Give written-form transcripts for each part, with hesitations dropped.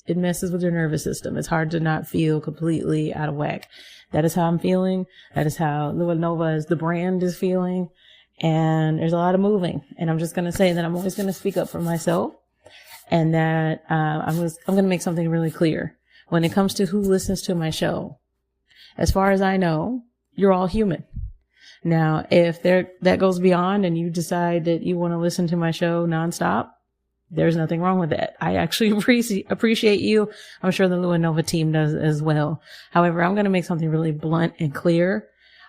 it messes with your nervous system. It's hard to not feel completely out of whack. That is how I'm feeling. That is how Lua Nova as the brand is feeling. And there's a lot of moving. And I'm just going to say that I'm always going to speak up for myself, and that I'm going to make something really clear when it comes to who listens to my show. As far as I know, you're all human. Now, if that goes beyond and you decide that you want to listen to my show nonstop, there's nothing wrong with that. I actually appreciate you. I'm sure the Lua Nova team does as well. However, I'm going to make something really blunt and clear.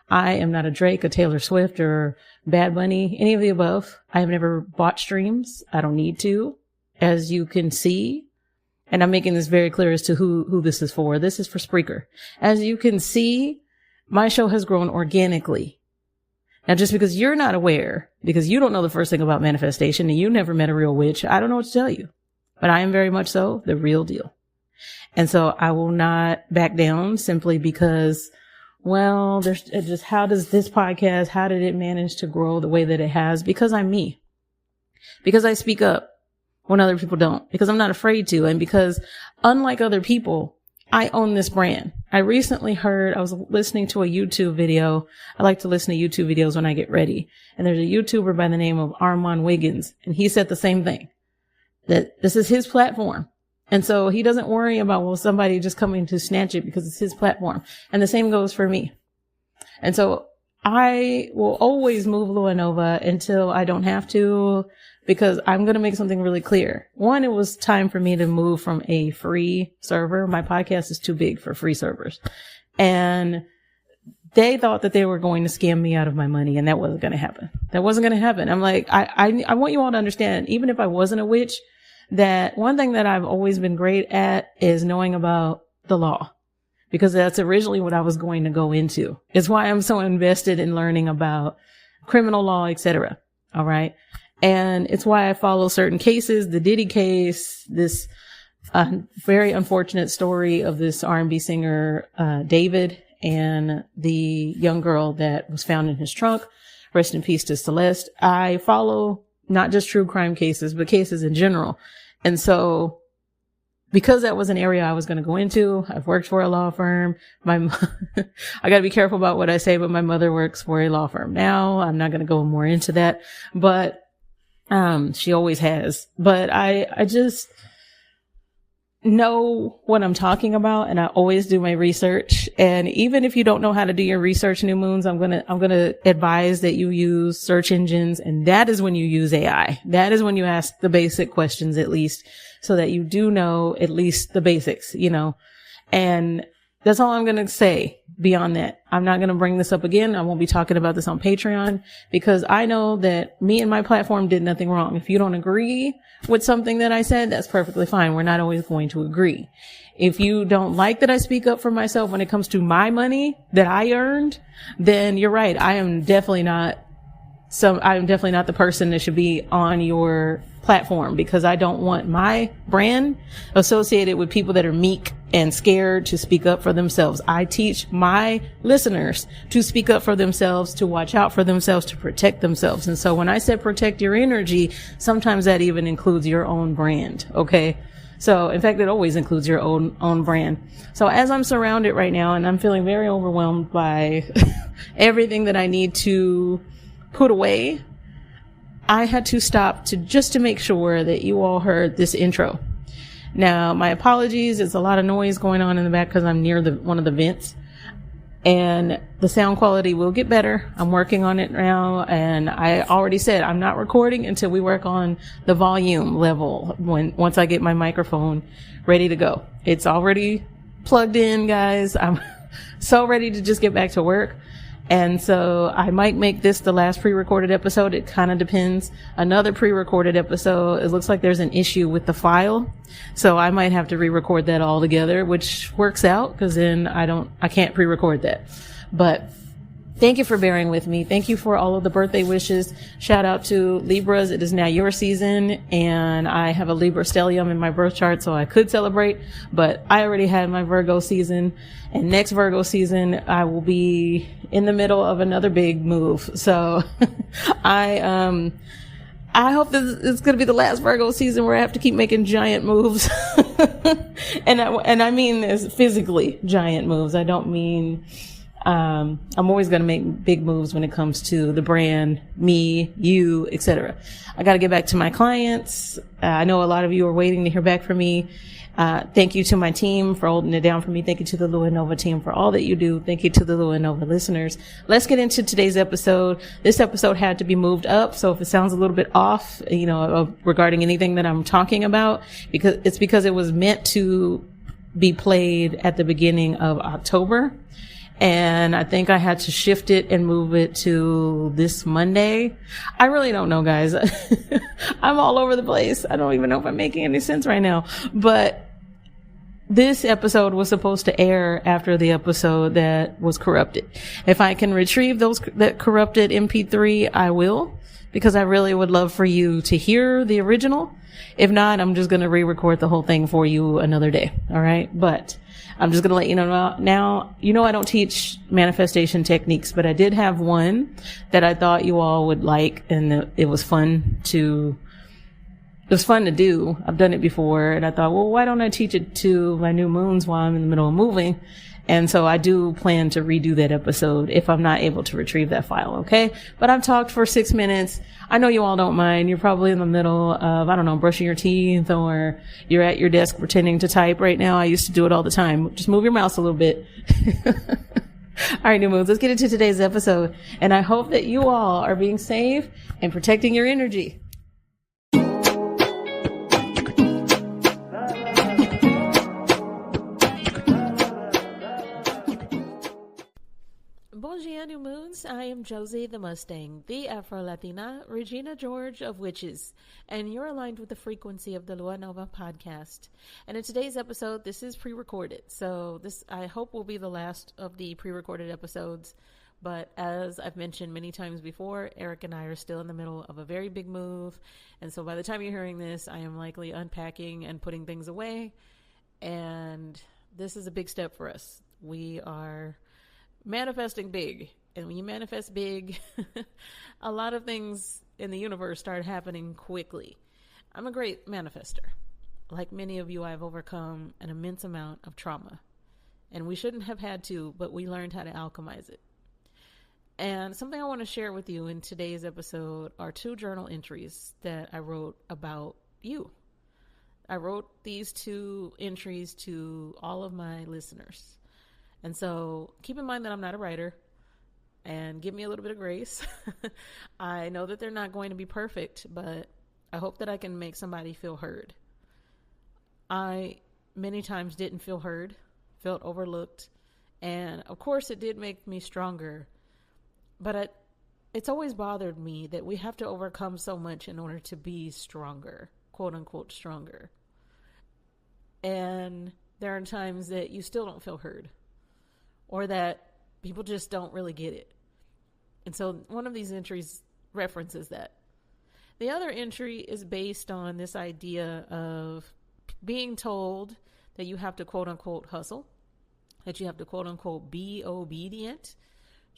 I am not a Drake, a Taylor Swift, or Bad Bunny, any of the above. I have never bought streams. I don't need to, as you can see. And I'm making this very clear as to who this is for. This is for Spreaker. As you can see, my show has grown organically. Now, just because you're not aware, because you don't know the first thing about manifestation and you never met a real witch, I don't know what to tell you. But I am very much so the real deal. And so I will not back down simply because, well, there's just, how does this podcast, how did it manage to grow the way that it has? Because I'm me. Because I speak up when other people don't. Because I'm not afraid to. And because, unlike other people, I own this brand. I recently I was listening to a YouTube video. I like to listen to YouTube videos when I get ready. And there's a YouTuber by the name of Armand Wiggins. And he said the same thing, that this is his platform. And so he doesn't worry about, well, somebody just coming to snatch it because it's his platform. And the same goes for me. And so I will always move Lua Nova until I don't have to, because I'm going to make something really clear. One, it was time for me to move from a free server. My podcast is too big for free servers. And they thought that they were going to scam me out of my money, and that wasn't going to happen. That wasn't going to happen. I'm like, I want you all to understand, even if I wasn't a witch, that one thing that I've always been great at is knowing about the law, because that's originally what I was going to go into. It's why I'm so invested in learning about criminal law, etc. All right. And it's why I follow certain cases, the Diddy case, this very unfortunate story of this R&B singer, David, and the young girl that was found in his trunk. Rest in peace to Celeste. I follow not just true crime cases, but cases in general. And so, because that was an area I was going to go into, I've worked for a law firm. I got to be careful about what I say, but my mother works for a law firm now. I'm not going to go more into that, but she always has. But I just know what I'm talking about, and I always do my research. And even if you don't know how to do your research, New Moons, I'm going to advise that you use search engines, and that is when you use AI. That is when you ask the basic questions, at least, so that you do know at least the basics, and that's all I'm going to say beyond that. I'm not going to bring this up again. I won't be talking about this on Patreon, because I know that me and my platform did nothing wrong. If you don't agree with something that I said, that's perfectly fine. We're not always going to agree. If you don't like that I speak up for myself when it comes to my money that I earned, then you're right. I'm definitely not the person that should be on your platform, because I don't want my brand associated with people that are meek and scared to speak up for themselves. I teach my listeners to speak up for themselves, to watch out for themselves, to protect themselves. And so when I said protect your energy, sometimes that even includes your own brand. Okay. So in fact, it always includes your own brand. So as I'm surrounded right now, and I'm feeling very overwhelmed by everything that I need to put away, I had to stop to make sure that you all heard this intro. Now, my apologies. It's a lot of noise going on in the back because I'm near one of the vents, and the sound quality will get better. I'm working on it now, and I already said I'm not recording until we work on the volume level once I get my microphone ready to go. It's already plugged in, guys. I'm so ready to just get back to work. And so I might make this the last pre-recorded episode. It kind of depends. Another pre-recorded episode, it looks like there's an issue with the file. So I might have to re-record that all together, which works out because then I can't pre-record that. But thank you for bearing with me. Thank you for all of the birthday wishes. Shout out to Libras. It is now your season, and I have a Libra stellium in my birth chart, so I could celebrate, but I already had my Virgo season, and next Virgo season, I will be in the middle of another big move. So I hope this is going to be the last Virgo season where I have to keep making giant moves. And I mean this physically giant moves. I don't mean, I'm always going to make big moves when it comes to the brand, me, you, etc. I got to get back to my clients. I know a lot of you are waiting to hear back from me. Thank you to my team for holding it down for me. Thank you to the Lua Nova team for all that you do. Thank you to the Lua Nova listeners. Let's get into today's episode. This episode had to be moved up. So if it sounds a little bit off, regarding anything that I'm talking about, because it was meant to be played at the beginning of October. And I think I had to shift it and move it to this Monday. I really don't know, guys. I'm all over the place. I don't even know if I'm making any sense right now. But this episode was supposed to air after the episode that was corrupted. If I can retrieve that corrupted MP3, I will, because I really would love for you to hear the original. If not, I'm just going to re-record the whole thing for you another day. All right. But I'm just going to let you know now, I don't teach manifestation techniques, but I did have one that I thought you all would like. And it was fun to do. I've done it before. And I thought, well, why don't I teach it to my new moons while I'm in the middle of moving? And so I do plan to redo that episode if I'm not able to retrieve that file. Okay. But I've talked for 6 minutes. I know you all don't mind. You're probably in the middle of, brushing your teeth, or you're at your desk pretending to type right now. I used to do it all the time. Just move your mouse a little bit. All right, new moons. Let's get into today's episode. And I hope that you all are being safe and protecting your energy. Bonjour, new moons. I am Josie the Mustang, the Afro-Latina Regina George of Witches, and you're aligned with the frequency of the Lua Nova podcast. And in today's episode, this is pre-recorded, so this I hope will be the last of the pre-recorded episodes. But as I've mentioned many times before, Eric and I are still in the middle of a very big move, and so by the time you're hearing this, I am likely unpacking and putting things away, and this is a big step for us. We are manifesting big, and when you manifest big, a lot of things in the universe start happening quickly. I'm a great manifester. Like many of you, I've overcome an immense amount of trauma, and we shouldn't have had to, but we learned how to alchemize it. And something I want to share with you in today's episode are 2 journal entries that I wrote about you. I wrote these 2 entries to all of my listeners. And so keep in mind that I'm not a writer, and give me a little bit of grace. I know that they're not going to be perfect, but I hope that I can make somebody feel heard. I many times didn't feel heard, felt overlooked. And of course it did make me stronger, but it's always bothered me that we have to overcome so much in order to be stronger, quote unquote stronger. And there are times that you still don't feel heard, or that people just don't really get it. And so one of these entries references that. The other entry is based on this idea of being told that you have to quote unquote hustle, that you have to quote unquote be obedient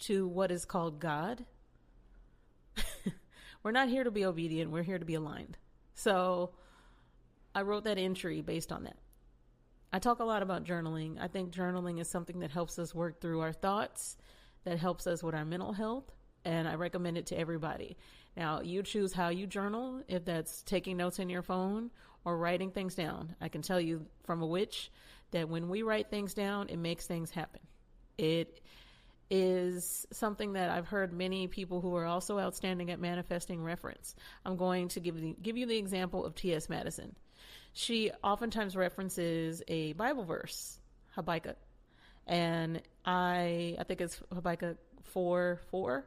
to what is called God. We're not here to be obedient. We're here to be aligned. So I wrote that entry based on that. I talk a lot about journaling. I think journaling is something that helps us work through our thoughts, that helps us with our mental health, and I recommend it to everybody. Now, you choose how you journal, if that's taking notes in your phone or writing things down. I can tell you from a witch that when we write things down, it makes things happen. It is something that I've heard many people who are also outstanding at manifesting reference. I'm going to give you the example of T.S. Madison. She oftentimes references a Bible verse, Habakkuk, and I think it's Habakkuk 4:4,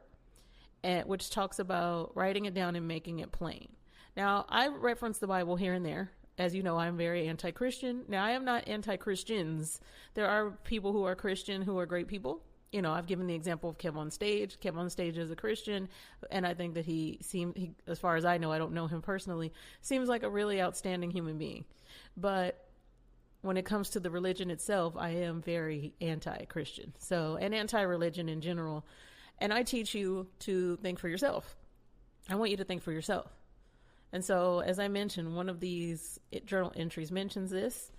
which talks about writing it down and making it plain. Now, I reference the Bible here and there. As you know, I'm very anti-Christian. Now, I am not anti-Christians. There are people who are Christian who are great people. I've given the example of Kev on Stage. Kev on Stage is a Christian, and I think that he, as far as I know, I don't know him personally, seems like a really outstanding human being. But when it comes to the religion itself, I am very anti-Christian, and anti-religion in general. And I teach you to think for yourself. I want you to think for yourself. And so, as I mentioned, one of these journal entries mentions this.